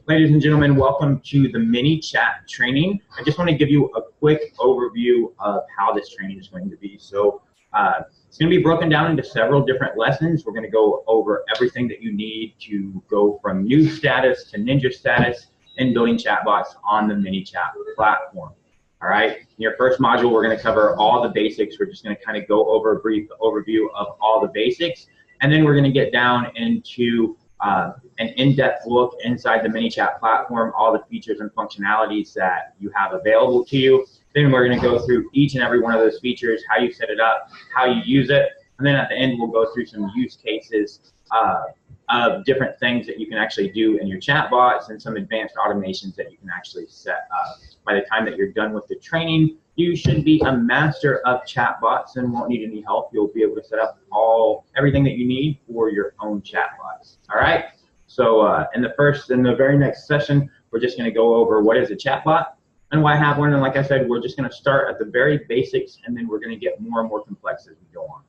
Ladies and gentlemen, welcome to the ManyChat training. I just want to give you a quick overview of how this training is going to be. So it's going to be broken down into several different lessons. We're going to go over everything that you need to go from new status to ninja status and building chatbots on the ManyChat platform. All right, in your first module, we're going to cover all the basics. We're just going to kind of go over a brief overview of all the basics, and then we're going to get down into an in-depth look inside the ManyChat platform, all the features and functionalities that you have available to you. Then we're going to go through each and every one of those features, how you set it up, how you use it, and then at the end we'll go through some use cases of different things that you can actually do in your chatbots and some advanced automations that you can actually set up. By the time that you're done with the training, you should be a master of chatbots and won't need any help. You'll be able to set up everything that you need for your own chatbots. All right. So in the very next session, we're just going to go over what is a chatbot and why have one. And like I said, we're just going to start at the very basics, and then we're going to get more and more complex as we go on.